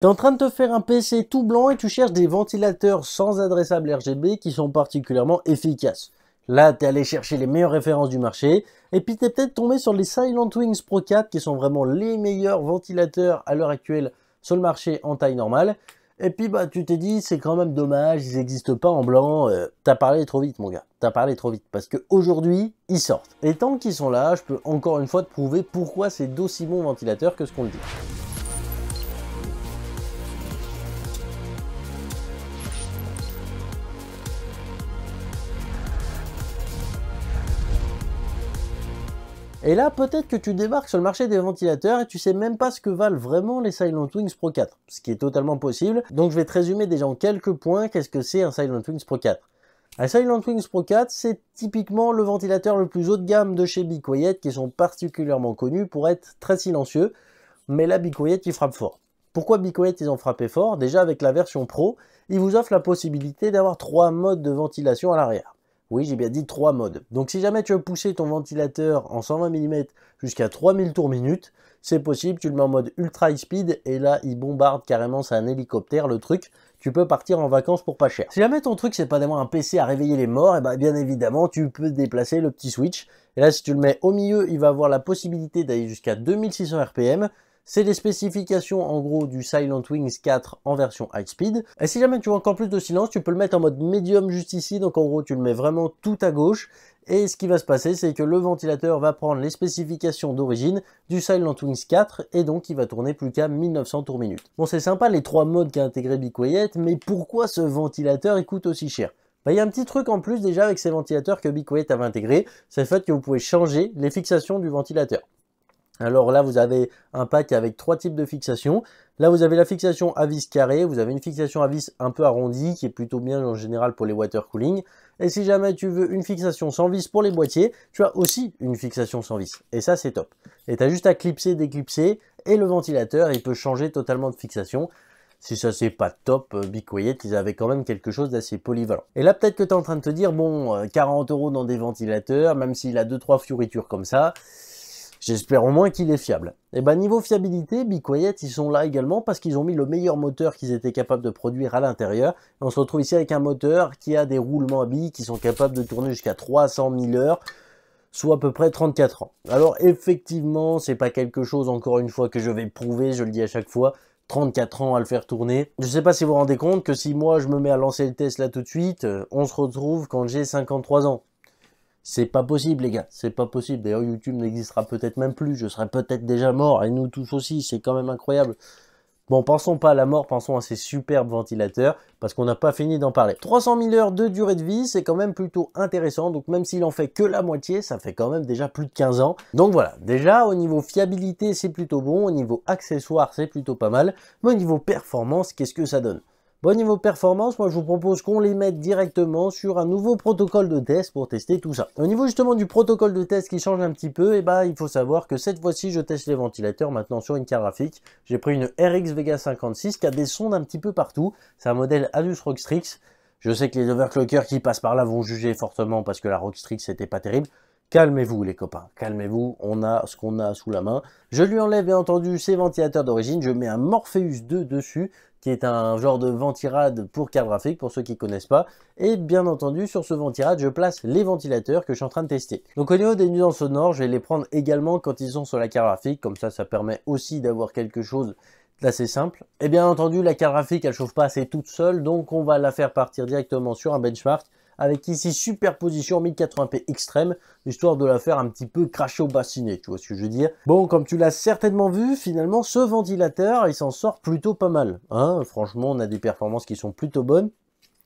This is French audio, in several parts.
T'es en train de te faire un PC tout blanc et tu cherches des ventilateurs sans adressable RGB qui sont particulièrement efficaces. Là, t'es allé chercher les meilleures références du marché et puis t'es peut-être tombé sur les Silent Wings Pro 4 qui sont vraiment les meilleurs ventilateurs à l'heure actuelle sur le marché en taille normale. Et puis bah tu t'es dit c'est quand même dommage, ils n'existent pas en blanc. T'as parlé trop vite mon gars, t'as parlé trop vite parce qu'aujourd'hui ils sortent. Et tant qu'ils sont là, je peux encore une fois te prouver pourquoi c'est d'aussi bons ventilateurs que ce qu'on le dit. Et là, peut-être que tu débarques sur le marché des ventilateurs et tu sais même pas ce que valent vraiment les Silent Wings Pro 4, ce qui est totalement possible. Donc je vais te résumer déjà en quelques points qu'est-ce que c'est un Silent Wings Pro 4. Un Silent Wings Pro 4, c'est typiquement le ventilateur le plus haut de gamme de chez Be Quiet, qui sont particulièrement connus pour être très silencieux, mais là Be Quiet ils frappent fort. Pourquoi Be Quiet ils ont frappé fort? Déjà avec la version Pro, ils vous offrent la possibilité d'avoir 3 modes de ventilation à l'arrière. Oui, j'ai bien dit 3 modes. Donc si jamais tu veux pousser ton ventilateur en 120 mm jusqu'à 3000 tours minute, c'est possible, tu le mets en mode ultra high speed et là il bombarde carrément, c'est un hélicoptère le truc. Tu peux partir en vacances pour pas cher. Si jamais ton truc c'est pas d'avoir un PC à réveiller les morts, et bien évidemment tu peux déplacer le petit switch. Et là si tu le mets au milieu, il va avoir la possibilité d'aller jusqu'à 2600 RPM. C'est les spécifications en gros du Silent Wings 4 en version high speed. Et si jamais tu veux encore plus de silence, tu peux le mettre en mode médium juste ici. Donc en gros tu le mets vraiment tout à gauche. Et ce qui va se passer, c'est que le ventilateur va prendre les spécifications d'origine du Silent Wings 4 et donc il va tourner plus qu'à 1900 tours minute. Bon, c'est sympa les 3 modes qu'a intégré Be Quiet, mais pourquoi ce ventilateur il coûte aussi cher? Il y a un petit truc en plus déjà avec ces ventilateurs que Be Quiet avait intégré, c'est le fait que vous pouvez changer les fixations du ventilateur. Alors là, vous avez un pack avec 3 types de fixations. Là, vous avez la fixation à vis carré, vous avez une fixation à vis un peu arrondie, qui est plutôt bien en général pour les water cooling. Et si jamais tu veux une fixation sans vis pour les boîtiers, tu as aussi une fixation sans vis. Et ça, c'est top. Et tu as juste à clipser, déclipser, et le ventilateur, il peut changer totalement de fixation. Si ça c'est pas top, Be Quiet, ils avaient quand même quelque chose d'assez polyvalent. Et là, peut-être que tu es en train de te dire, bon, 40 € dans des ventilateurs, même s'il a 2-3 fioritures comme ça, j'espère au moins qu'il est fiable. Et niveau fiabilité, Be Quiet, ils sont là également parce qu'ils ont mis le meilleur moteur qu'ils étaient capables de produire à l'intérieur. On se retrouve ici avec un moteur qui a des roulements à billes qui sont capables de tourner jusqu'à 300 000 heures, soit à peu près 34 ans. Alors effectivement, c'est pas quelque chose encore une fois que je vais prouver, je le dis à chaque fois, 34 ans à le faire tourner. Je sais pas si vous vous rendez compte que si moi je me mets à lancer le test là tout de suite, on se retrouve quand j'ai 53 ans. C'est pas possible les gars, c'est pas possible. D'ailleurs YouTube n'existera peut-être même plus, je serai peut-être déjà mort et nous tous aussi, c'est quand même incroyable. Bon, pensons pas à la mort, pensons à ces superbes ventilateurs parce qu'on n'a pas fini d'en parler. 300 000 heures de durée de vie, c'est quand même plutôt intéressant. Donc même s'il en fait que la moitié, ça fait quand même déjà plus de 15 ans. Donc voilà, déjà au niveau fiabilité, c'est plutôt bon. Au niveau accessoires, c'est plutôt pas mal. Mais au niveau performance, qu'est-ce que ça donne? Bon, niveau performance, moi je vous propose qu'on les mette directement sur un nouveau protocole de test pour tester tout ça. Au niveau justement du protocole de test qui change un petit peu, il faut savoir que cette fois-ci je teste les ventilateurs maintenant sur une carte graphique. J'ai pris une RX Vega 56 qui a des sondes un petit peu partout. C'est un modèle Asus ROG Strix. Je sais que les overclockers qui passent par là vont juger fortement parce que la ROG Strix c'était pas terrible. Calmez-vous les copains, calmez-vous, on a ce qu'on a sous la main. Je lui enlève bien entendu ses ventilateurs d'origine, je mets un Morpheus 2 dessus, qui est un genre de ventirad pour carte graphique, pour ceux qui ne connaissent pas. Et bien entendu, sur ce ventirad, je place les ventilateurs que je suis en train de tester. Donc au niveau des nuisances sonores, je vais les prendre également quand ils sont sur la carte graphique, comme ça permet aussi d'avoir quelque chose d'assez simple. Et bien entendu, la carte graphique, elle chauffe pas assez toute seule, donc on va la faire partir directement sur un benchmark, avec ici superposition 1080p extrême, histoire de la faire un petit peu cracher au bassinet, tu vois ce que je veux dire. Bon, comme tu l'as certainement vu, finalement, ce ventilateur, il s'en sort plutôt pas mal. Hein, franchement, on a des performances qui sont plutôt bonnes.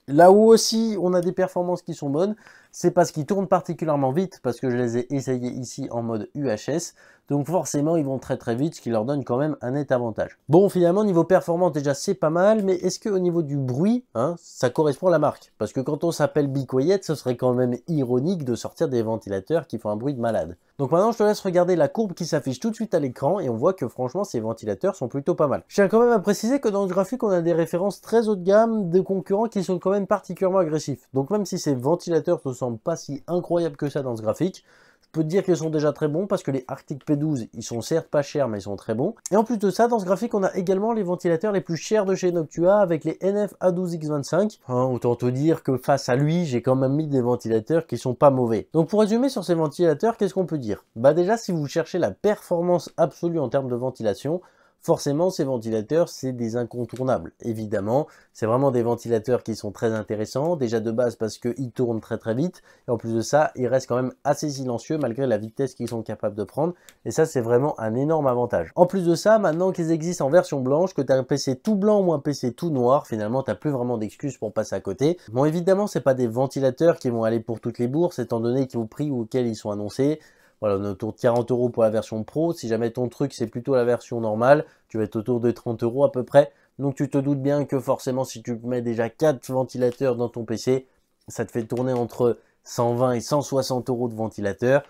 Là où aussi on a des performances qui sont bonnes, c'est parce qu'ils tournent particulièrement vite, parce que je les ai essayés ici en mode UHS. Donc forcément, ils vont très très vite, ce qui leur donne quand même un net avantage. Bon, finalement, niveau performance, déjà, c'est pas mal, mais est-ce qu'au niveau du bruit, ça correspond à la marque? Parce que quand on s'appelle Be Quiet, ce serait quand même ironique de sortir des ventilateurs qui font un bruit de malade. Donc maintenant, je te laisse regarder la courbe qui s'affiche tout de suite à l'écran, et on voit que franchement, ces ventilateurs sont plutôt pas mal. Je tiens quand même à préciser que dans le graphique, on a des références très haut de gamme de concurrents qui sont quand même particulièrement agressifs. Donc même si ces ventilateurs ne semblent pas si incroyables que ça dans ce graphique, je peux te dire qu'ils sont déjà très bons parce que les Arctic P12, ils sont certes pas chers, mais ils sont très bons. Et en plus de ça, dans ce graphique, on a également les ventilateurs les plus chers de chez Noctua avec les NF A12X25. Hein, autant te dire que face à lui, j'ai quand même mis des ventilateurs qui sont pas mauvais. Donc pour résumer sur ces ventilateurs, qu'est-ce qu'on peut dire? Bah déjà, si vous cherchez la performance absolue en termes de ventilation, forcément, ces ventilateurs, c'est des incontournables. Évidemment, c'est vraiment des ventilateurs qui sont très intéressants. Déjà de base parce qu'ils tournent très très vite. Et en plus de ça, ils restent quand même assez silencieux malgré la vitesse qu'ils sont capables de prendre. Et ça, c'est vraiment un énorme avantage. En plus de ça, maintenant qu'ils existent en version blanche, que tu as un PC tout blanc ou un PC tout noir, finalement, tu n'as plus vraiment d'excuses pour passer à côté. Bon, évidemment, c'est pas des ventilateurs qui vont aller pour toutes les bourses, étant donné qu'au prix auquel ils sont annoncés, voilà, on est autour de 40 € pour la version Pro. Si jamais ton truc, c'est plutôt la version normale, tu vas être autour de 30 € à peu près. Donc tu te doutes bien que forcément, si tu mets déjà 4 ventilateurs dans ton PC, ça te fait tourner entre 120 et 160 € de ventilateur.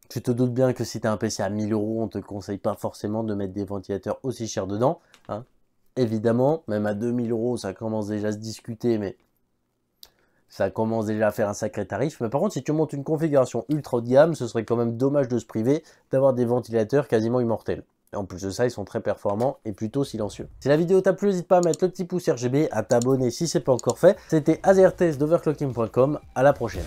Tu te doutes bien que si tu as un PC à 1000 €, on ne te conseille pas forcément de mettre des ventilateurs aussi chers dedans. Hein. Évidemment, même à 2000 €, ça commence déjà à se discuter, mais ça commence déjà à faire un sacré tarif. Mais par contre, si tu montes une configuration ultra haut de gamme, ce serait quand même dommage de se priver d'avoir des ventilateurs quasiment immortels. Et en plus de ça, ils sont très performants et plutôt silencieux. Si la vidéo t'a plu, n'hésite pas à mettre le petit pouce RGB, à t'abonner si ce n'est pas encore fait. C'était Azertest d'Overclocking.com. À la prochaine.